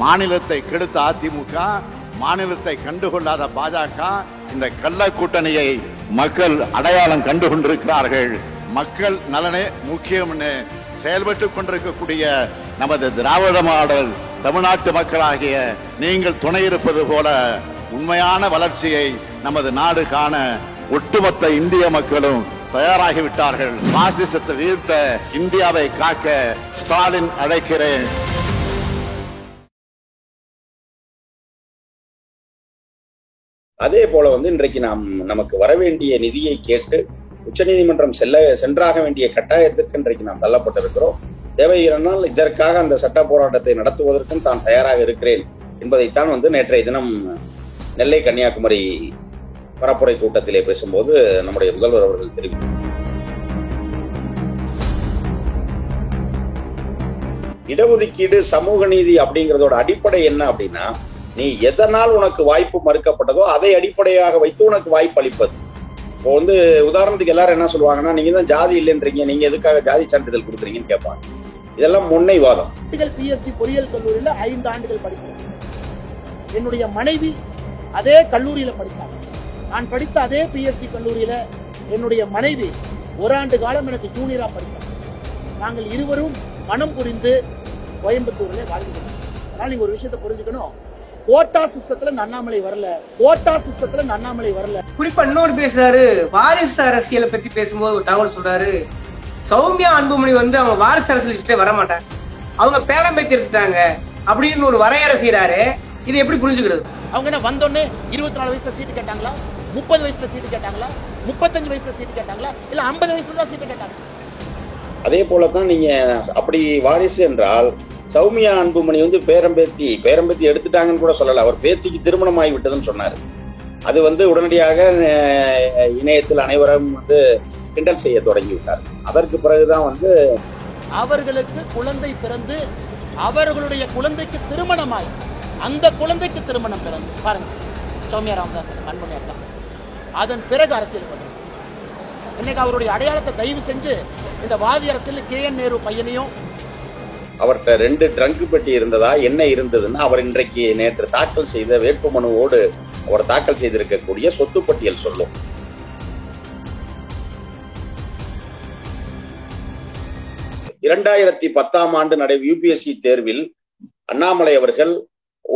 மாநிலத்தை கெடுத்த அதிமுக, மாநிலத்தை கண்டுகொள்ளாத பாஜக, இந்த கள்ள கூட்டணியை மக்கள் அடையாளம் கண்டு கொண்டிருக்கிறார்கள். மக்கள் நலனே முக்கியம்னு செயல்பட்டு கொண்டிருக்கக்கூடிய நமது திராவிட மாடல் தமிழ்நாட்டு மக்களாகிய நீங்கள் துணை இருப்பது போல உண்மையான வளர்ச்சியை நமது நாடு காண ஒட்டுமொத்த இந்திய மக்களும் தயாராகிவிட்டார்கள். பாசிசத்தை வீழ்த்த இந்தியாவை காக்க ஸ்டாலின் அழைக்கிறேன். அதே போல இன்றைக்கு நமக்கு வரவேண்டிய நிதியை கேட்டு உச்சநீதிமன்றம் சென்றாக வேண்டிய கட்டாயத்திற்கு இன்றைக்கு நாம் தள்ளப்பட்டிருக்கிறோம். தேவையினால் இதற்காக அந்த சட்ட போராட்டத்தை நடத்துவதற்கும் தான் தயாராக இருக்கிறேன் என்பதைத்தான் நேற்றைய தினம் நெல்லை கன்னியாகுமரி பரப்புரை கூட்டத்திலே பேசும்போது நம்முடைய முதல்வர் அவர்கள் தெரிவித்தார். இடஒதுக்கீடு சமூக நீதி அப்படிங்கிறதோட அடிப்படை என்ன அப்படின்னா, நீ எதனால் உனக்கு வாய்ப்பு மறுக்கப்பட்டதோ அதை அடிப்படையாக வைத்து உனக்கு வாய்ப்பு அளிப்பது. இப்போ உதாரணத்துக்கு எல்லாரும் என்ன சொல்லுவாங்கன்னா, நீங்க தான் ஜாதி இல்லைன்றீங்க, நீங்க எதுக்காக ஜாதி சான்றிதழ் கொடுக்குறீங்கன்னு கேட்பாங்க. இதெல்லாம் முன்னை வாதம். பிஎஸ்சி பொறியியல் கல்லூரியில 5 ஆண்டுகள் படிக்கிறேன். என்னுடைய மனைவி அதே கல்லூரியில படிச்சாங்க. நான் படித்த அதே பிஎஸ்சி கல்லூரியில என்னுடைய மனைவி 1 ஆண்டு காலம் எனக்கு ஜூனியரா படித்தாங்க. நாங்கள் இருவரும் மனம் புரிந்து கோயம்புத்தூர்ல வாழ்ந்துட்டோம். அதனால நீங்க ஒரு விஷயத்தை புரிஞ்சுக்கணும், கோட்டா சிஸ்டத்துல அண்ணாமலை வரல, கோட்டா சிஸ்டத்துல அண்ணாமலை வரல. குறிப்பா இன்னொரு பேசுறாரு, வாரிசு அரசியலை பத்தி பேசும்போது ஒரு தகவல் சொல்றாரு, சௌமியா அன்புமணி அவங்க வாரிசு அரசியலிஸ்டே வர மாட்டாங்க, அவங்க பேரம் பேத்தி எடுத்துட்டாங்க அப்படின்னு ஒரு வரையறை செய்யறாரு. இது எப்படி புரிஞ்சுக்கிறது? அவங்க என்ன வந்தோடனே 24 வயசுல சீட்டு கேட்டாங்களா, 30 வயசுல சீட்டு கேட்டாங்களா, 35 வயசுல சீட்டு கேட்டாங்களா, இல்ல 50 வயசுல தான் சீட்டு கேட்டாங்க? அதே போலதான் நீங்க அப்படி வாரிசு என்றால் சௌமியா அன்புமணி பேரம்பேத்தி எடுத்துட்டாங்கன்னு கூட சொல்லல, அவர் பேத்திக்கு திருமணம் ஆகி விட்டதுன்னு சொன்னாரு. அது உடனடியாக இணையத்தில் அனைவரும் கிண்டல் செய்ய தொடங்கி விட்டார். அதற்கு பிறகுதான் அவர்களுக்கு குழந்தை பிறந்து அவர்களுடைய குழந்தைக்கு திருமணமாய் அந்த குழந்தைக்கு திருமணம் பிறந்து பாருங்க, சௌமியா ராமதாஸ் அன்புமணி அக்கா. அதன் பிறகு அரசியல் பண்ண இன்னைக்கு அவருடைய அடையாளத்தை தயவு செஞ்சு இந்த வாதி அரசியல் KN நேரு பையனையும் அவர்கிட்ட 2 ட்ரங்க் பெட்டி இருந்ததா என்ன இருந்ததுன்னா, அவர் இன்றைக்கு நேற்று தாக்கல் செய்த வேட்புமனுவோடு அவர் தாக்கல் செய்திருக்கக்கூடிய சொத்து பட்டியல் சொல்லும். ஆண்டு நடைபெறும் UPSC தேர்வில் அண்ணாமலை அவர்கள்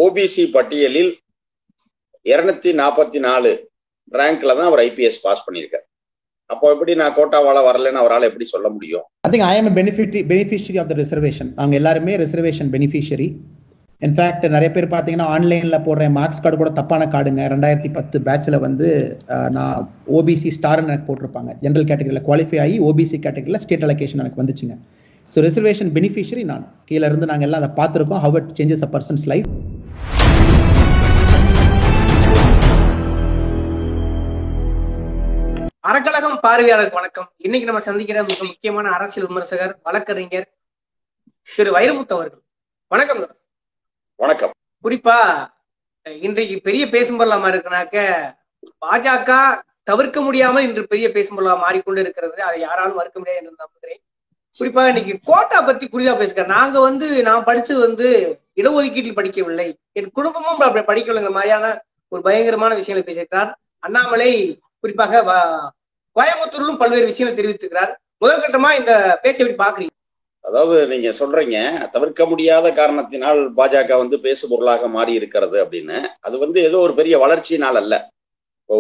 OBC பட்டியலில் 244 ரேங்க்ல தான் அவர் IPS பாஸ் பண்ணியிருக்கார். அப்போ எப்படி நான் கோட்டாவால வரலன்னு அவரால் எப்படி சொல்ல முடியும்? I think I am a beneficiary of the reservation. நாங்க எல்லாருமே reservation beneficiary. இன்ஃபேக்ட் நிறைய பேர் பாத்தீங்கன்னா ஆன்லைன்ல போடுற மார்க்ஸ் கார்டு கூட தப்பான கார்டுங்க. 2010 பேட்ச்ல நான் OBC ஸ்டார்னு எனக்கு போட்டிருப்பாங்க. ஜெனரல் கேட்டகரியில குவாலிஃபை ஆகி OBC கேட்டகரியில ஸ்டேட் அலோகேஷன் எனக்கு வந்துச்சுங்க. ஸோ ரிசர்வேஷன் பெனிஃபிஷரி நான். கீழே இருந்து நாங்கள் எல்லாம் அதை பார்த்துருக்கோம். how it changes a person's life. அறக்கழகம் பார்வையாளருக்கு வணக்கம். இன்னைக்கு நம்ம சந்திக்கிற மிக முக்கியமான அரசியல் விமர்சகர், வழக்கறிஞர் திரு வைரமுத்து அவர்கள். வணக்கம். வணக்கம். குறிப்பா இன்றைக்கு பெரிய பேசும் பொருளாமா இருக்குனாக்க பாஜக தவிர்க்க முடியாமல் இன்று பெரிய பேசும் பொருளா மாறிக்கொண்டு இருக்கிறது. அதை யாராலும் மறுக்க முடியாது என்று நம்புகிறேன். குறிப்பா இன்னைக்கு கோட்டா பத்தி குறிதா பேசுகிறேன். நான் படிச்சது இடஒதுக்கீட்டில் படிக்கவில்லை, என் குடும்பமும் படிக்கவில்லைங்கிற மாதிரியான ஒரு பயங்கரமான விஷயங்களை பேசியிருக்கிறார் அண்ணாமலை. குறிப்பாக கோயம்புத்தூரிலும் பல்வேறு விஷயங்களை தெரிவித்திருக்கிறார். முதற்கட்டமா இந்த பேச்சை எப்படி பாக்குறீங்க? அதாவது நீங்க சொல்றீங்க தவிர்க்க முடியாத காரணத்தினால் பாஜக பேசு பொருளாக மாறி இருக்கிறது அப்படின்னு. அது ஏதோ ஒரு பெரிய வளர்ச்சியினால் அல்ல.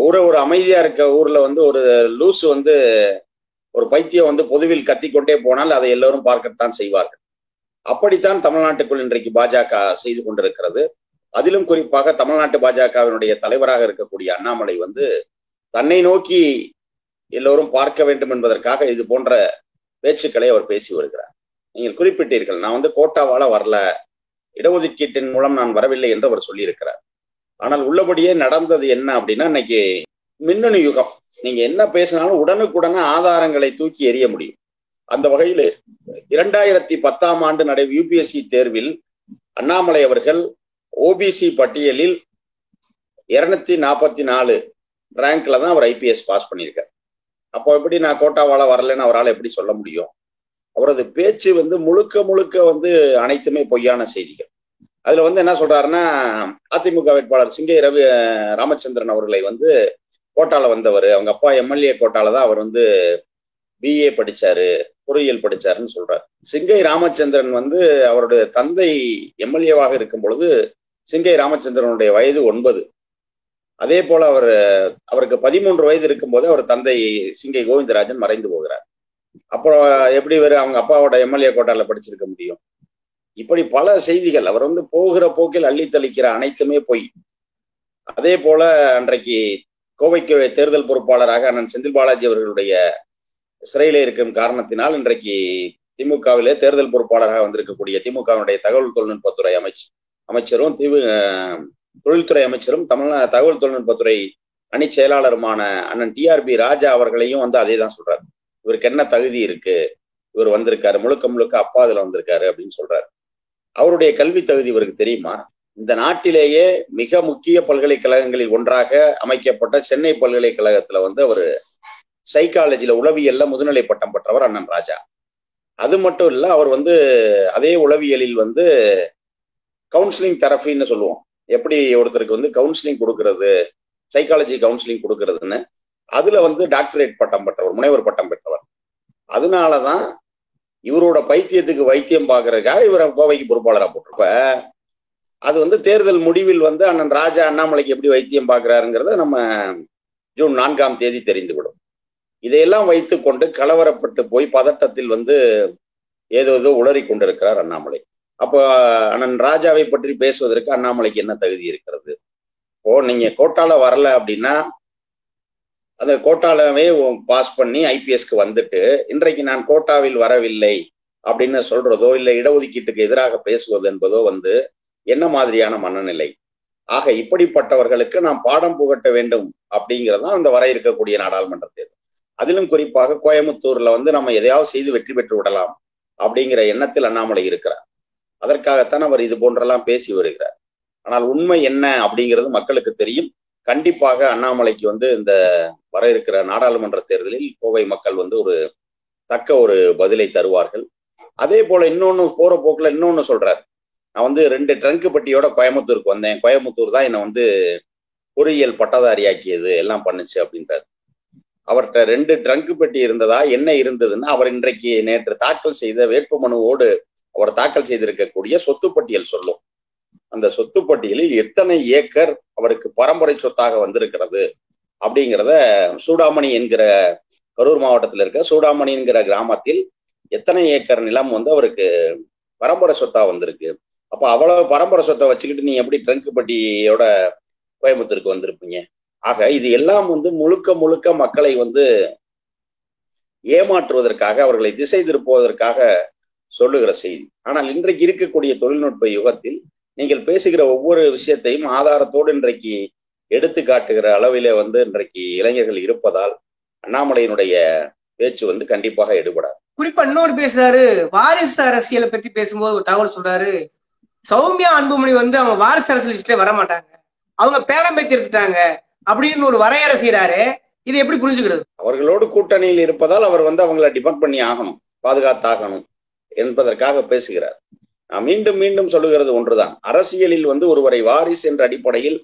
ஒரு அமைதியா இருக்க ஊர்ல ஒரு லூஸ் ஒரு பைத்தியம் பொதுவில் கத்திக்கொண்டே போனால் அதை எல்லோரும் பார்க்கத்தான் செய்வார்கள். அப்படித்தான் தமிழ்நாட்டுக்குள் இன்றைக்கு பாஜக செய்து கொண்டிருக்கிறது. அதிலும் குறிப்பாக தமிழ்நாட்டு பாஜகவினுடைய தலைவராக இருக்கக்கூடிய அண்ணாமலை தன்னை நோக்கி எல்லோரும் பார்க்க வேண்டும் என்பதற்காக இது போன்ற பேச்சுக்களை அவர் பேசி வருகிறார். நீங்கள் குறிப்பிட்டீர்கள், நான் கோட்டாவால வரல, இடஒதுக்கீட்டின் மூலம் நான் வரவில்லை என்று அவர் சொல்லியிருக்கிறார். ஆனால் உள்ளபடியே நடந்தது என்ன அப்படின்னா, இன்னைக்கு மின்னணு யுகம். நீங்க என்ன பேசினாலும் உடனுக்குடனே ஆதாரங்களை தூக்கி எறிய முடியும். அந்த வகையில் 2010 ஆண்டு நடைபெறும் UPSC தேர்வில் அண்ணாமலை அவர்கள் OBC பட்டியலில் 244 ரேங்க்ல தான் அவர் IPS பாஸ் பண்ணியிருக்கார். அப்போ எப்படி நான் கோட்டாவால வரலன்னு அவரால் எப்படி சொல்ல முடியும்? அவரது பேச்சு முழுக்க அனைத்துமே பொய்யான செய்திகள். அதுல வந்து என்ன சொல்றாருன்னா, அதிமுக வேட்பாளர் சிங்கை ராமச்சந்திரன் அவர்களை வந்து கோட்டால வந்தவர், அவங்க அப்பா எம்எல்ஏ கோட்டால தான் அவர் வந்து பிஏ படிச்சாரு, பொறியியல் படிச்சாருன்னு சொல்றாரு. சிங்கை ராமச்சந்திரன் வந்து அவருடைய தந்தை எம்எல்ஏவாக இருக்கும் பொழுது சிங்கை ராமச்சந்திரனுடைய வயது 9. அதே போல அவருக்கு 13 வயது இருக்கும் போது அவர் தந்தை சிங்கை கோவிந்தராஜன் மறைந்து போகிறார். அப்புறம் எப்படி அவங்க அப்பாவோட எம்எல்ஏ கோட்டால படிச்சிருக்க முடியும்? இப்படி பல செய்திகள். அவர் வந்து போகிற போக்கில் அள்ளி தெளிக்கிற அனைத்துமே பொய். அதே போல அன்றைக்கு கோவைக்கு தேர்தல் பொறுப்பாளராக அண்ணன் செந்தில் பாலாஜி அவர்களுடைய சிறையிலே இருக்கும் காரணத்தினால் இன்றைக்கு திமுகவிலே தேர்தல் பொறுப்பாளராக வந்திருக்கக்கூடிய திமுகவினுடைய தகவல் தொழில்நுட்பத்துறை அமைச்சரும் தொழில்துறை அமைச்சரும் தகவல் தொழில்நுட்பத்துறை அணி செயலாளருமான அண்ணன் டிஆர்பி ராஜா அவர்களையும் வந்து அதே தான் சொல்றாரு. இவருக்கு என்ன தகுதி இருக்கு, இவர் வந்திருக்காரு, முழுக்க முழுக்க அப்பா அதுல வந்திருக்காரு அப்படின்னு சொல்றாரு. அவருடைய கல்வி தகுதி இவருக்கு தெரியுமா? இந்த நாட்டிலேயே மிக முக்கிய பல்கலைக்கழகங்களில் ஒன்றாக அமைக்கப்பட்ட சென்னை பல்கலைக்கழகத்துல வந்து அவர் சைக்காலஜில உளவியல்ல முதுநிலை பட்டம் பெற்றவர் அண்ணன் ராஜா. அது மட்டும் இல்ல, அவர் வந்து அதே உளவியலில் வந்து கவுன்சிலிங் தெரபின்னு சொல்லுவோம், எப்படி ஒருத்தருக்கு வந்து கவுன்சிலிங் கொடுக்கறது, சைக்காலஜி கவுன்சிலிங் கொடுக்கறதுன்னு, அதுல வந்து டாக்டரேட் பட்டம் பெற்றவர், முனைவர் பட்டம் பெற்றவர். அதனாலதான் இவரோட பைத்தியத்துக்கு வைத்தியம் பார்க்கறதுக்காக இவரை கோவைக்கு பொறுப்பாளராக போட்டிருப்ப. அது வந்து தேர்தல் முடிவில் வந்து அண்ணன் ராஜா அண்ணாமலைக்கு எப்படி வைத்தியம் பார்க்கிறாருங்கிறத நம்ம ஜூன் 4ஆம் தேதி தெரிந்துவிடும். இதையெல்லாம் வைத்து கொண்டு கலவரப்பட்டு போய் பதட்டத்தில் வந்து ஏதோ உளறி கொண்டிருக்கிறார் அண்ணாமலை. அப்போ அண்ணன் ராஜாவை பற்றி பேசுவதற்கு அண்ணாமலைக்கு என்ன தகுதி இருக்கிறது? இப்போ நீங்க கோட்டால வரல அப்படின்னா அந்த கோட்டாலவே பாஸ் பண்ணி ஐபிஎஸ்க்கு வந்துட்டு இன்றைக்கு நான் கோட்டாவில் வரவில்லை அப்படின்னு சொல்றதோ இல்லை இடஒதுக்கீட்டுக்கு எதிராக பேசுவது என்பதோ வந்து என்ன மாதிரியான மனநிலை? ஆக இப்படிப்பட்டவர்களுக்கு நாம் பாடம் புகட்ட வேண்டும் அப்படிங்கிறதான் அந்த வர இருக்கக்கூடிய நாடாளுமன்ற தேர்தல். அதிலும் குறிப்பாக கோயம்புத்தூர்ல வந்து நம்ம எதையாவது செய்து வெற்றி பெற்று விடலாம் அப்படிங்கிற எண்ணத்தில் அண்ணாமலை இருக்கிறார். அதற்காகத்தான் அவர் இது போன்றெல்லாம் பேசி வருகிறார். ஆனால் உண்மை என்ன அப்படிங்கிறது மக்களுக்கு தெரியும். கண்டிப்பாக அண்ணாமலைக்கு வந்து இந்த வர இருக்கிற நாடாளுமன்ற தேர்தலில் கோவை மக்கள் வந்து ஒரு பதிலை தருவார்கள். அதே போல இன்னொன்னு போற போக்குல இன்னொன்னு சொல்றாரு. நான் வந்து 2 ட்ரங்க் பெட்டியோட கோயம்புத்தூருக்கு வந்தேன், கோயம்புத்தூர் தான் என்னை வந்து பொறியியல் பட்டதாரியாக்கியது, எல்லாம் பண்ணுச்சு அப்படின்றாரு. அவர்கிட்ட 2 ட்ரங்க் பெட்டி இருந்ததா, என்ன இருந்ததுன்னா அவர் இன்றைக்கு நேற்று தாக்கல் செய்த வேட்புமனுவோடு அவர் தாக்கல் செய்திருக்கக்கூடிய சொத்து பட்டியல் சொல்லும். அந்த சொத்து பட்டியலில் எத்தனை ஏக்கர் அவருக்கு பரம்பரை சொத்தாக வந்திருக்கிறது அப்படிங்கிறத சூடாமணி என்கிற கரூர் மாவட்டத்தில் இருக்க சூடாமணி என்கிற கிராமத்தில் எத்தனை ஏக்கர் நிலம் வந்து அவருக்கு பரம்பரை சொத்தா வந்திருக்கு. அப்ப அவ்வளவு பரம்பரை சொத்தை வச்சுக்கிட்டு நீ எப்படி ட்ரங்க் பட்டியோட கோயம்புத்தூருக்கு வந்திருப்பீங்க? ஆக இது எல்லாம் வந்து முழுக்க மக்களை வந்து ஏமாற்றுவதற்காக, அவர்களை திசை திருப்புவதற்காக சொல்லுகிற செய்தி. ஆனால் இன்றைக்கு இருக்கக்கூடிய தொழில்நுட்ப யுகத்தில் நீங்கள் பேசுகிற ஒவ்வொரு விஷயத்தையும் ஆதாரத்தோடு இன்றைக்கு எடுத்து காட்டுகிற அளவிலே வந்து இன்றைக்கு இளைஞர்கள் இருப்பதால் அண்ணாமலையினுடைய பேச்சு வந்து கண்டிப்பாக எடுபடாது. குறிப்பா இன்னொரு பேசுறாரு, வாரிசு அரசியலை பத்தி பேசும்போது ஒரு தகவல் சொல்றாரு. சௌமியா அன்புமணி வந்து அவங்க வாரிசு அரசியல் லிஸ்ட்ல வர மாட்டாங்க, அவங்க பேரம்பேத்தி எடுத்துட்டாங்க அப்படின்னு ஒரு வரையறை செய்யறாரு. இது எப்படி புரிஞ்சுக்கிறது? அவர்களோடு கூட்டணியில் இருப்பதால் அவர் வந்து அவங்களை டிபெண்ட் பண்ணி ஆகணும், பாதுகாத்தாகணும் என்பதற்காக பேசுகிறார். நான் மீண்டும் சொல்லுகிறது ஒன்றுதான். அரசியலில் வந்து ஒருவரை வாரிசு என்ற அடிப்படையில்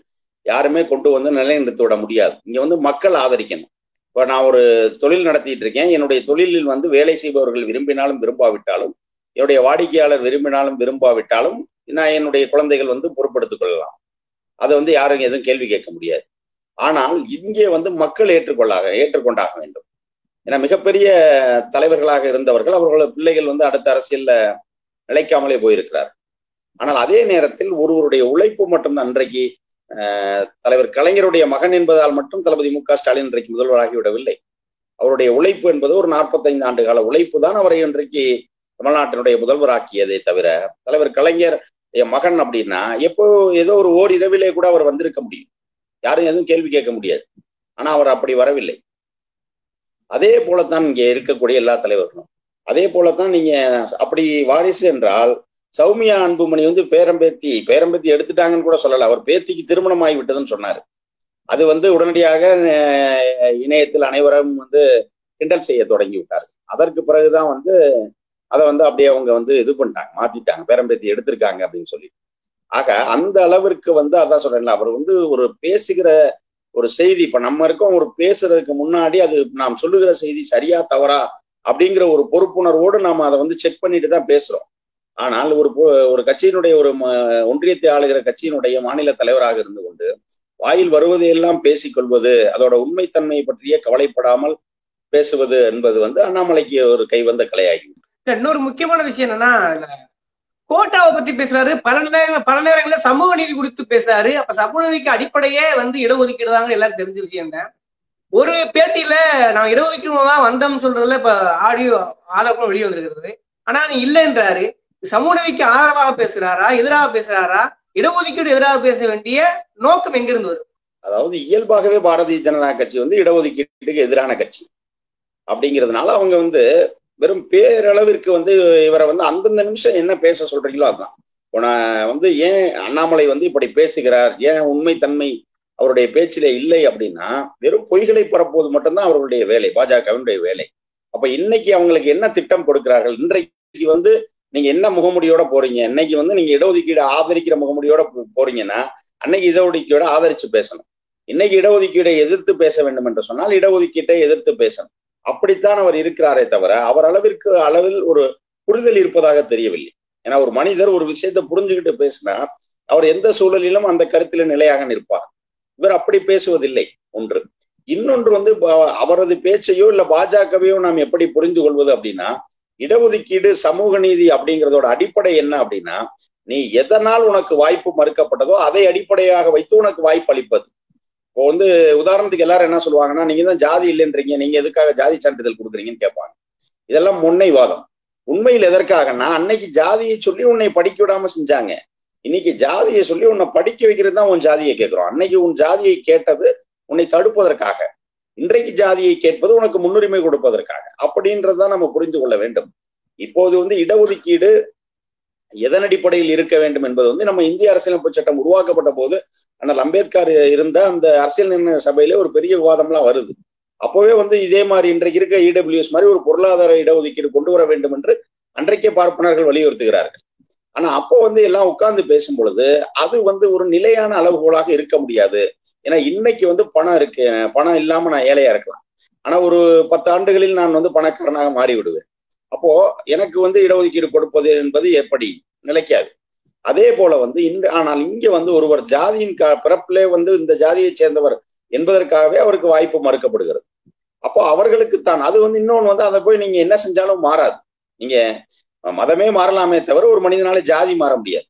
யாருமே கொண்டு வந்து நிலைநிறுத்தி விட முடியாது. இங்க வந்து மக்கள் ஆதரிக்கணும். இப்ப நான் ஒரு தொழில் நடத்திட்டு இருக்கேன். என்னுடைய தொழிலில் வந்து வேலை செய்பவர்கள் விரும்பினாலும் விரும்பாவிட்டாலும், என்னுடைய வாடிக்கையாளர் விரும்பினாலும் விரும்பாவிட்டாலும் நான் என்னுடைய குழந்தைகள் வந்து பொறுப்படுத்திக் கொள்ளலாம். அதை வந்து யாரும் எதுவும் கேள்வி கேட்க முடியாது. ஆனால் இங்கே வந்து மக்கள் ஏற்றுக்கொண்டாக வேண்டும். ஏன்னா மிகப்பெரிய தலைவர்களாக இருந்தவர்கள், அவர்களோட பிள்ளைகள் வந்து அடுத்த அரசியல்ல நிலைக்காமலே போயிருக்கிறார். ஆனால் அதே நேரத்தில் ஒருவருடைய உழைப்பு மட்டும்தான். இன்றைக்கு தலைவர் கலைஞருடைய மகன் என்பதால் மட்டும் தளபதி மு.க. ஸ்டாலின் இன்றைக்கு முதல்வராகிவிடவில்லை. அவருடைய உழைப்பு என்பது ஒரு 45 ஆண்டு கால உழைப்பு தான் அவரை இன்றைக்கு தமிழ்நாட்டினுடைய முதல்வராக்கியதை தவிர, தலைவர் கலைஞர் மகன் அப்படின்னா ஏதோ ஒரு ஓரிரவிலே கூட அவர் வந்திருக்க முடியும், யாரும் எதுவும் கேள்வி கேட்க முடியாது. ஆனா அவர் அப்படி வரவில்லை. அதே போலத்தான் இங்கே இருக்கக்கூடிய எல்லா தலைவர்களும். அதே போலத்தான் நீங்க அப்படி வாரிசு என்றால் சௌமியா அன்புமணி வந்து பேரம்பேத்தி எடுத்துட்டாங்கன்னு கூட சொல்லல, அவர் பேத்திக்கு திருமணம் ஆகிவிட்டதுன்னு சொன்னாரு. அது வந்து உடனடியாக இணையத்தில் அனைவரும் வந்து கிண்டல் செய்ய தொடங்கி விட்டார். அதற்கு பிறகுதான் வந்து அதை வந்து அப்படியே அவங்க வந்து இது பண்ணிட்டாங்க, மாத்திட்டாங்க, பேரம்பேத்தி எடுத்திருக்காங்க அப்படின்னு சொல்லி. ஆக அந்த அளவிற்கு வந்து அதான் சொல்றேன்ல, அவர் வந்து ஒரு பேசுகிற ஒரு செய்தி, இப்ப நம்ம இருக்கோம் ஒரு பேசுறதுக்கு முன்னாடி அது நாம் சொல்லுகிற செய்தி சரியா தவறா அப்படிங்கிற ஒரு பொறுப்புணர்வோடு நாம அதை வந்து செக் பண்ணிட்டு தான் பேசுறோம். ஆனால் ஒரு கட்சியினுடைய ஒன்றியத்தை ஆளுகிற கட்சியினுடைய மாநில தலைவராக இருந்து கொண்டு வாயில் வருவதையெல்லாம் பேசிக்கொள்வது, அதோட உண்மைத்தன்மையை பற்றியே கவலைப்படாமல் பேசுவது என்பது வந்து அண்ணாமலைக்கு ஒரு கைவந்த கலையாகி. இன்னொரு முக்கியமான விஷயம் என்னன்னா, கோட்டாவை பத்தி பேசுறாரு, பல நேரங்கள்ல சமூக நீதி குறித்து பேசுறாரு. அப்ப சமூக நீதிக்கு அடிப்படையே வந்து இடஒதுக்கீடு தாங்க எல்லாரும் தெரிஞ்ச விஷயம் தான். ஒரு பேட்டியில நான் இடஒதுக்கீடு தான் வந்தோம்னு சொல்றதுல இப்ப ஆடியோ ஆதாரம் வெளியே வந்திருக்கிறது. ஆனா நீ இல்லைன்றாரு. சமூக நீதிக்கு ஆதரவாக பேசுறாரா, எதிராக பேசுறாரா? இடஒதுக்கீடு எதிராக பேச வேண்டிய நோக்கம் எங்கிருந்து வரும்? அதாவது இயல்பாகவே பாரதிய ஜனதா கட்சி வந்து இடஒதுக்கீட்டுக்கு எதிரான கட்சி அப்படிங்கிறதுனால அவங்க வந்து வெறும் பேரளவிற்கு வந்து இவரை வந்து அந்தந்த நிமிஷம் என்ன பேச சொல்றீங்களோ அதுதான். வந்து ஏன் அண்ணாமலை வந்து இப்படி பேசுகிறார், ஏன் உண்மைத்தன்மை அவருடைய பேச்சிலே இல்லை அப்படின்னா, வெறும் பொய்களை பரப்புவது மட்டும்தான் அவர்களுடைய வேலை, பாஜகவினுடைய வேலை. அப்ப இன்னைக்கு அவங்களுக்கு என்ன திட்டம் கொடுக்கிறார்கள்? இன்றைக்கு வந்து நீங்க என்ன முகமுடியோட போறீங்க? இன்னைக்கு வந்து நீங்க இடஒதுக்கீடு ஆதரிக்கிற முகமுடியோட போறீங்கன்னா அன்னைக்கு இடஒதுக்கீடோட ஆதரிச்சு பேசணும். இன்னைக்கு இடஒதுக்கீடை எதிர்த்து பேச வேண்டும் என்று சொன்னால் இடஒதுக்கீட்டை எதிர்த்து பேசணும். அப்படித்தான் அவர் இருக்கிறாரே தவிர அவர் அளவில் ஒரு புரிதல் இருப்பதாக தெரியவில்லை. ஏன்னா ஒரு மனிதர் ஒரு விஷயத்தை புரிஞ்சுக்கிட்டு பேசினா அவர் எந்த சூழலிலும் அந்த கருத்தில நிலையாக நிற்பார். இவர் அப்படி பேசுவதில்லை. ஒன்று. இன்னொன்று வந்து அவரது பேச்சையோ இல்ல பாஜகவையோ நாம் எப்படி புரிந்து கொள்வது அப்படின்னா, இடஒதுக்கீடு சமூக நீதி அப்படிங்கிறதோட அடிப்படை என்ன அப்படின்னா, நீ எதனால் உனக்கு வாய்ப்பு மறுக்கப்பட்டதோ அதை அடிப்படையாக வைத்து உனக்கு வாய்ப்பு அளிப்பது. இப்போ வந்து உதாரணத்துக்கு எல்லாரும் என்ன சொல்லுவாங்கன்னா, நீங்க தான் ஜாதி இல்லைன்றீங்க, நீங்க எதுக்காக ஜாதி சான்றிதழ் கொடுக்குறீங்கன்னு கேட்பாங்க. இதெல்லாம் முன்னைவாதம். உண்மையில் எதற்காகனா, அன்னைக்கு ஜாதியை சொல்லி உன்னை படிக்க விடாம செஞ்சாங்க. இன்னைக்கு ஜாதியை சொல்லி உன்னை படிக்க வைக்கிறது தான் உன் ஜாதியை கேட்கிறோம். அன்னைக்கு உன் ஜாதியை கேட்டது உன்னை தடுப்பதற்காக, இன்றைக்கு ஜாதியை கேட்பது உனக்கு முன்னுரிமை கொடுப்பதற்காக. அப்படின்றதான் நம்ம புரிந்து கொள்ள வேண்டும். இப்போது வந்து இடஒதுக்கீடு எதன் அடிப்படையில் இருக்க வேண்டும் என்பது வந்து நம்ம இந்திய அரசியலமைப்பு சட்டம் உருவாக்கப்பட்ட போது ஆனால் அம்பேத்கர் இருந்த அந்த அரசியல் நிர்ணய சபையிலே ஒரு பெரிய விவாதம்லாம் வருது. அப்பவே வந்து இதே மாதிரி இன்றைக்கு இருக்க இடபிள்யூஎஸ் மாதிரி ஒரு பொருளாதார இடஒதுக்கீடு கொண்டு வர வேண்டும் என்று அன்றைக்கே பார்ப்பனர்கள் வலியுறுத்துகிறார்கள். ஆனா அப்போ வந்து எல்லாம் உட்கார்ந்து பேசும் பொழுது அது வந்து ஒரு நிலையான அளவுகோலாக இருக்க முடியாது. ஏன்னா இன்னைக்கு வந்து பணம் இருக்கு, பணம் இல்லாம நான் ஏழையா இருக்கலாம், ஆனா ஒரு 10 ஆண்டுகளில் நான் வந்து பணக்காரனாக மாறி விடுவேன். அப்போ எனக்கு வந்து இடஒதுக்கீடு கொடுப்பது என்பது எப்படி நிலைக்காது. அதே போல வந்து ஆனால் இங்க வந்து ஒருவர் ஜாதியின் பிறப்பிலே வந்து இந்த ஜாதியை சேர்ந்தவர் என்பதற்காகவே அவருக்கு வாய்ப்பு மறுக்கப்படுகிறது. அப்போ அவர்களுக்கு தான் அது வந்து இன்னொன்று வந்து அதை போய் நீங்க என்ன செஞ்சாலும் மாறாது. நீங்க மதமே மாறலாமே தவிர ஒரு மனிதனால ஜாதி மாற முடியாது.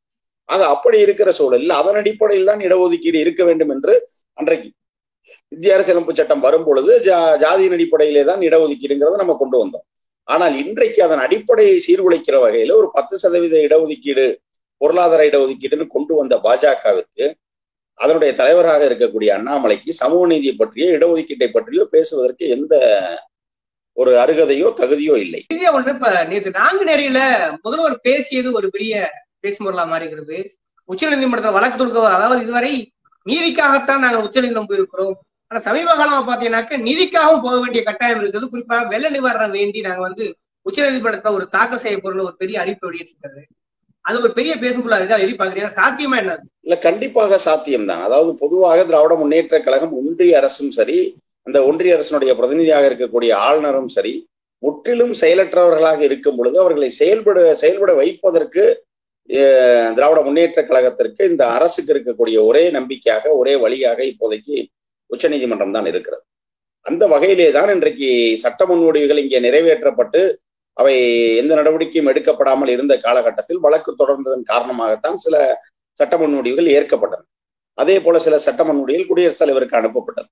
அது அப்படி இருக்கிற சூழலில் அதன் அடிப்படையில் தான் இடஒதுக்கீடு இருக்க வேண்டும் என்று அன்றைக்கு இந்திய அரசியலமைப்பு சட்டம் வரும் பொழுது ஜாதியின் அடிப்படையிலே தான் இடஒதுக்கீடுங்கிறத நம்ம கொண்டு வந்தோம். ஆனால் இன்றைக்கு அதன் அடிப்படையை சீர்குலைக்கிற வகையில ஒரு 10% இடஒதுக்கீடு, பொருளாதார இடஒதுக்கீடுன்னு கொண்டு வந்த பாஜகவிற்கு அதனுடைய தலைவராக இருக்கக்கூடிய அண்ணாமலைக்கு சமூக நீதியை பற்றியோ இடஒதுக்கீட்டை பற்றியோ பேசுவதற்கு எந்த ஒரு அருகதையோ தகுதியோ இல்லை. ஒண்ணு இப்ப நேற்று நாங்குநேரியில முதல்வர் பேசியது ஒரு பெரிய பேசும் பொருளா மாறுகிறது. உச்ச நீதிமன்றத்தில் வழக்கு தொடுக்க, அதாவது இதுவரை நீதிக்காகத்தான் நாங்கள் உச்ச நீதிமன்றம் போயிருக்கிறோம், ஆனா சமீப காலமா பாத்தீங்கன்னாக்க நீதிக்காகவும் போக வேண்டிய கட்டாயம் இருக்குது. குறிப்பாக வெள்ள நிவாரணம் வேண்டி நாங்க வந்து உச்ச நீதிமன்றத்துல ஒரு தாக்கல் செய்ய பொருள் ஒரு பெரிய அறிவிப்பு வெளியிட்டிருக்கிறது. அது ஒரு பெரிய பேசும்பொருளா இருக்கா? எப்படி பாக்குறீங்க? சாத்தியமா என்ன? இல்ல, கண்டிப்பாக சாத்தியம்தான். அதாவது பொதுவாக திராவிட முன்னேற்ற கழகம் ஒன்றிய அரசும் சரி, அந்த ஒன்றிய அரசினுடைய பிரதிநிதியாக இருக்கக்கூடிய ஆளுநரும் சரி, முற்றிலும் செயலற்றவர்களாக இருக்கும் பொழுது அவர்களை செயல்பட வைப்பதற்கு திராவிட முன்னேற்ற கழகத்திற்கு இந்த அரசுக்கு இருக்கக்கூடிய ஒரே நம்பிக்கையாக, ஒரே வழியாக இப்போதைக்கு உச்ச நீதிமன்றம் தான் இருக்கிறது. அந்த வகையிலே தான் இன்றைக்கு சட்ட முன்வடிவுகள் இங்கே நிறைவேற்றப்பட்டு அவை எந்த நடவடிக்கையும் எடுக்கப்படாமல் இருந்த காலகட்டத்தில் வழக்கு தொடர்ந்ததன் காரணமாகத்தான் சில சட்ட முன்வடிவுகள் ஏற்கப்பட்டன. அதே போல சில சட்ட முன்வடிவுகள் குடியரசுத் தலைவருக்கு அனுப்பப்பட்டது.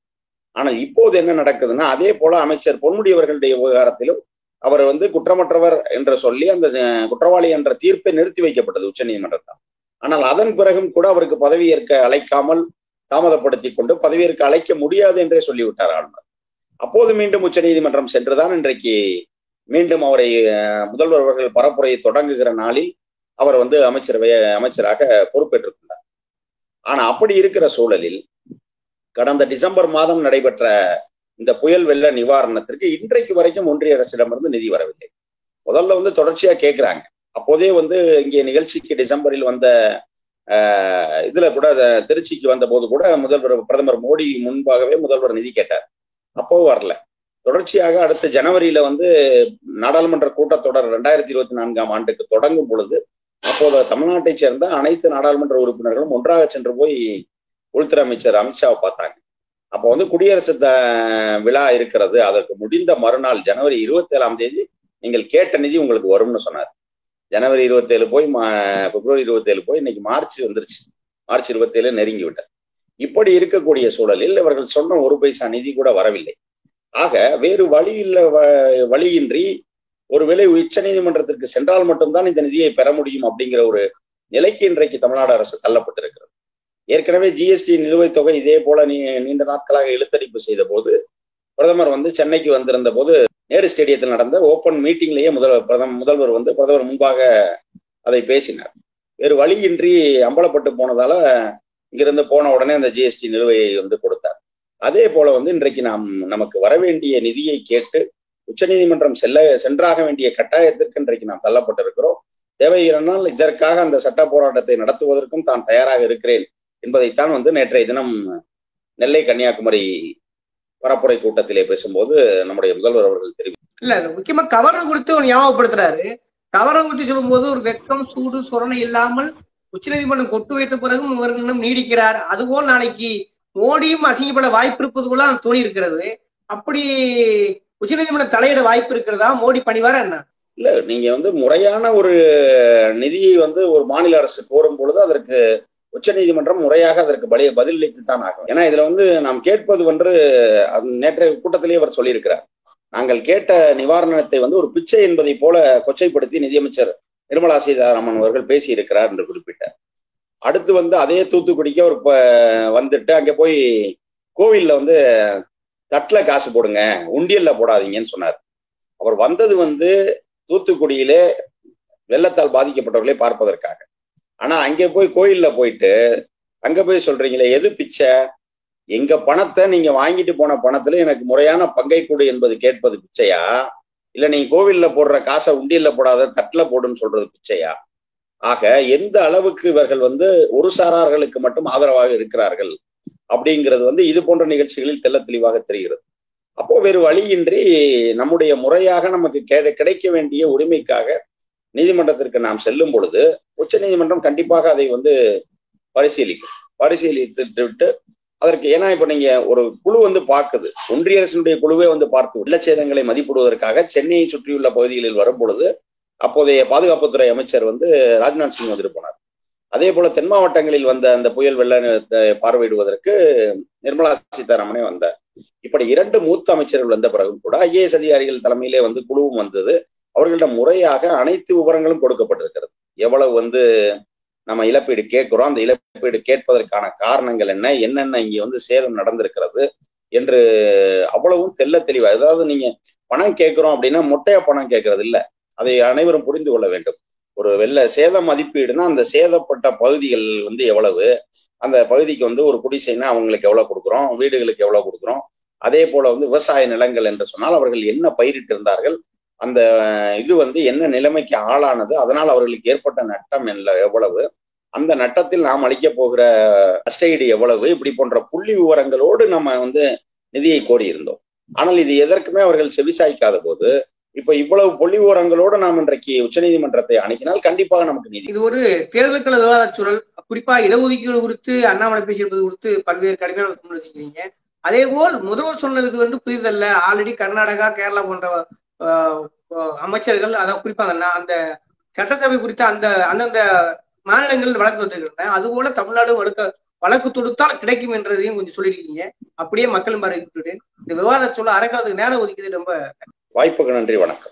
ஆனால் இப்போது என்ன நடக்குதுன்னா, அதே போல அமைச்சர் பொன்முடி அவர்களுடைய விவகாரத்திலும் அவர் வந்து குற்றமற்றவர் என்று சொல்லி அந்த குற்றவாளி என்ற தீர்ப்பை நிறுத்தி வைக்கப்பட்டது உச்ச நீதிமன்றத்தால். ஆனால் அதன் பிறகும் கூட அவருக்கு பதவியேற்க அழைக்காமல் தாமதப்படுத்தி கொண்டு பதவியேற்க அழைக்க முடியாது என்றே சொல்லிவிட்டார் ஆளுநர். அப்போது மீண்டும் உச்ச நீதிமன்றம் சென்றுதான் இன்றைக்கு மீண்டும் அவரை முதல்வர் அவர்கள் பரப்புரையை தொடங்குகிற நாளில் அவர் வந்து அமைச்சராக பொறுப்பேற்றுக் கொண்டார். ஆனா அப்படி இருக்கிற சூழலில் கடந்த டிசம்பர் மாதம் நடைபெற்ற இந்த புயல் வெள்ள நிவாரணத்திற்கு இன்றைக்கு வரைக்கும் ஒன்றிய அரசிடமிருந்து நிதி வரவில்லை. முதல்ல வந்து தொடர்ச்சியா கேட்கிறாங்க. அப்போதே வந்து இங்கே நிகழ்ச்சிக்கு டிசம்பரில் வந்த இதுல கூட திருச்சிக்கு வந்த போது கூட பிரதமர் மோடி முன்பாகவே முதல்வர் நிதி கேட்டார். அப்போ வரல. தொடர்ச்சியாக அடுத்த ஜனவரியில வந்து நாடாளுமன்ற கூட்டத்தொடர் 2024ஆம் ஆண்டுக்கு தொடங்கும் பொழுது அப்போது தமிழ்நாட்டை சேர்ந்த அனைத்து நாடாளுமன்ற உறுப்பினர்களும் ஒன்றாக சென்று போய் உள்துறை அமைச்சர் அமித்ஷாவை பார்த்தாங்க. அப்போ வந்து குடியரசு விழா இருக்கிறது, அதற்கு முடிந்த மறுநாள் ஜனவரி 27ஆம் தேதி நீங்கள் கேட்ட நிதி உங்களுக்கு வரும்னு சொன்னார். ஜனவரி 27 போய் பிப்ரவரி 27 போய் இன்னைக்கு மார்ச் வந்துருச்சு. மார்ச் 27 நெருங்கி விட்டார். இப்படி இருக்கக்கூடிய சூழலில் இவர்கள் சொன்ன ஒரு பைசா நிதி கூட வரவில்லை. ஆக வேறு வழியின்றி ஒருவேளை உச்ச நீதிமன்றத்திற்கு சென்றால் மட்டும்தான் இந்த நிதியை பெற முடியும் அப்படிங்கிற ஒரு நிலைக்கு இன்றைக்கு தமிழ்நாடு அரசு தள்ளப்பட்டிருக்கிறது. ஏற்கனவே ஜிஎஸ்டி நிலுவைத் தொகை இதே போல நீண்ட நாட்களாக இழுத்தடிப்பு செய்த போது பிரதமர் வந்து சென்னைக்கு வந்திருந்த போது நேரு ஸ்டேடியத்தில் நடந்த ஓப்பன் மீட்டிங்லேயே முதல்வர் வந்து பிரதமர் முன்பாக அதை பேசினார். வேறு வழியின்றி அம்பலப்பட்டு போனதால இங்கிருந்து போன உடனே அந்த ஜிஎஸ்டி நிலுவையை வந்து கொடுத்தார். அதே போல வந்து இன்றைக்கு நமக்கு வரவேண்டிய நிதியை கேட்டு உச்சநீதிமன்றம் சென்றாக வேண்டிய கட்டாயத்திற்கு இன்றைக்கு நாம் தள்ளப்பட்டிருக்கிறோம். தேவையானால் இதற்காக அந்த சட்ட போராட்டத்தை நடத்துவதற்கும் தான் தயாராக இருக்கிறேன் என்பதைத்தான் வந்து நேற்றைய தினம் நெல்லை கன்னியாகுமரி பரப்புரை கூட்டத்திலே பேசும்போது நம்முடைய முதல்வர் அவர்கள் தெரிவித்தார். இல்ல முக்கியமா கவர்னர் குறித்து ஞாபகப்படுத்துறாரு. கவர்னர் குறித்து சொல்லும் போது ஒரு வெக்கம் சூடு சொரணை இல்லாமல் உச்சநீதிமன்றம் கொட்டு வைத்த பிறகும் இவர்களும் நீடிக்கிறார். அதுபோல் நாளைக்கு மோடியும் அசிங்கப்பட வாய்ப்பு இருப்பது போல தோணி இருக்கிறது. அப்படி உச்சநீதிமன்றம் தலையிட வாய்ப்பு இருக்கிறதா? மோடி பணிவார என்ன? இல்ல, நீங்க வந்து முறையான ஒரு நிதியை வந்து ஒரு மாநில அரசு கோரும் பொழுது அதற்கு உச்ச நீதிமன்றம் முறையாக அதற்கு பதிலளித்து தான் ஆகும். ஏன்னா இதுல வந்து நாம் கேட்பது வந்து நேற்றைய கூட்டத்திலேயே அவர் சொல்லியிருக்கிறார். நாங்கள் கேட்ட நிவாரணத்தை வந்து ஒரு பிச்சை என்பதை போல கொச்சைப்படுத்தி நிதியமைச்சர் நிர்மலா சீதாராமன் அவர்கள் பேசியிருக்கிறார் என்று குறிப்பிட்டார். அடுத்து வந்து அதே தூத்துக்குடிக்கு அவர் வந்துட்டு அங்கே போய் கோவில்ல வந்து தட்டுல காசு போடுங்க, உண்டியல்ல போடாதீங்கன்னு சொன்னார். அவர் வந்தது வந்து தூத்துக்குடியிலே வெள்ளத்தால் பாதிக்கப்பட்டவர்களை பார்ப்பதற்காக. ஆனா அங்கே போய் கோயில்ல போயிட்டு அங்க போய் சொல்றீங்களே எது பிச்சை? எங்க பணத்தை நீங்க வாங்கிட்டு போன பணத்துல எனக்கு முறையான பங்கை கொடு என்பது கேட்பது பிச்சையா? இல்ல நீங்க கோவில்ல போடுற காசை உண்டியல்ல போடாத தட்டுல போடுன்னு சொல்றது பிச்சையா? ஆக எந்த அளவுக்கு இவர்கள் வந்து ஒரு சாரார்களுக்கு மட்டும் ஆதரவாக இருக்கிறார்கள் அப்படிங்கிறது வந்து இது போன்ற நிகழ்ச்சிகளில் தெள்ள தெளிவாக தெரிகிறது. அப்போ வேறு வழியின்றி நம்முடைய முறையாக நமக்கு கிடைக்க வேண்டிய உரிமைக்காக நீதிமன்றத்திற்கு நாம் செல்லும் பொழுது உச்ச நீதிமன்றம் கண்டிப்பாக அதை வந்து பரிசீலித்து விட்டு அதற்கு, ஏன்னா இப்ப நீங்க ஒரு குழு வந்து பார்க்குது, ஒன்றிய அரசினுடைய குழுவே வந்து பார்த்து வெள்ளச்சேதங்களை மதிப்பிடுவதற்காக சென்னையை சுற்றியுள்ள பகுதிகளில் வரும் பொழுது அப்போதைய பாதுகாப்புத்துறை அமைச்சர் வந்து ராஜ்நாத் சிங் வந்துட்டு போனார். அதே போல தென் மாவட்டங்களில் வந்த அந்த புயல் வெள்ளத்தை பார்வையிடுவதற்கு நிர்மலா சீதாராமனே வந்தார். இப்படி 2 மூத்த அமைச்சர்கள் வந்த பிறகும் கூட IAS அதிகாரிகள் தலைமையிலே வந்து குழுவும் வந்தது. அவர்களிடம் முறையாக அனைத்து விவரங்களும் கொடுக்கப்பட்டிருக்கிறது. எவ்வளவு வந்து நம்ம இழப்பீடு கேட்கிறோம், அந்த இழப்பீடு கேட்பதற்கான காரணங்கள் என்னென்ன இங்க வந்து சேதம் நடந்திருக்கிறது என்று அவ்வளவும் தெள்ள தெளிவா. அதாவது நீங்க பணம் கேட்கிறோம் அப்படின்னா மொட்டையா பணம் கேட்கறது இல்லை, அதை அனைவரும் புரிந்து கொள்ள வேண்டும். ஒரு சேத மதிப்பீடுனா அந்த சேதப்பட்ட பகுதிகள் வந்து எவ்வளவு, அந்த பகுதிக்கு வந்து ஒரு குடிசைனா அவங்களுக்கு எவ்வளவு கொடுக்குறோம், வீடுகளுக்கு எவ்வளவு கொடுக்குறோம், அதே போல வந்து விவசாய நிலங்கள் என்று சொன்னால் அவர்கள் என்ன பயிரிட்டு இருந்தார்கள், அந்த இது வந்து என்ன நிலைமைக்கு ஆளானது, அதனால் அவர்களுக்கு ஏற்பட்ட நட்டம் எவ்வளவு, அந்த நட்டத்தில் நாம் அளிக்க போகிற நஷ்டஈடு எவ்வளவு, இப்படி போன்ற புள்ளி விவரங்களோடு நம்ம வந்து நிதியை கோரியிருந்தோம். ஆனால் இது எதற்குமே அவர்கள் செவிசாய்க்காத போது இப்ப இவ்வளவு புள்ளி விவரங்களோடு நாம் இன்றைக்கு உச்சநீதிமன்றத்தை அணுகினால் கண்டிப்பாக நமக்கு நீதி. இது ஒரு தேர்தலுக்கான விவாத சூழல். குறிப்பா இடஒதுக்கீடு குறித்து அண்ணாமலை பேசியிருப்பது குறித்து பல்வேறு கடுமையான வச்சிருக்கீங்க. அதே போல் முதல்வர் சொன்னது வந்து புரிதல்ல. ஆல்ரெடி கர்நாடகா, கேரளா போன்ற அமைச்சர்கள், அதாவது குறிப்பா அந்த சட்டசபை குறித்த அந்தந்த மாநிலங்கள் வழக்கு வந்திருக்கின்றன. அதுபோல தமிழ்நாடு வழக்கு தொடுத்தால் கிடைக்கும் என்றதையும் கொஞ்சம் சொல்லியிருக்கீங்க. அப்படியே மக்களும் பார்வையிட்டு இந்த விவாத சொல்ல அரங்காலத்துக்கு நேரம் ஒதுக்கியது ரொம்ப வாய்ப்புக்கு நன்றி, வணக்கம்.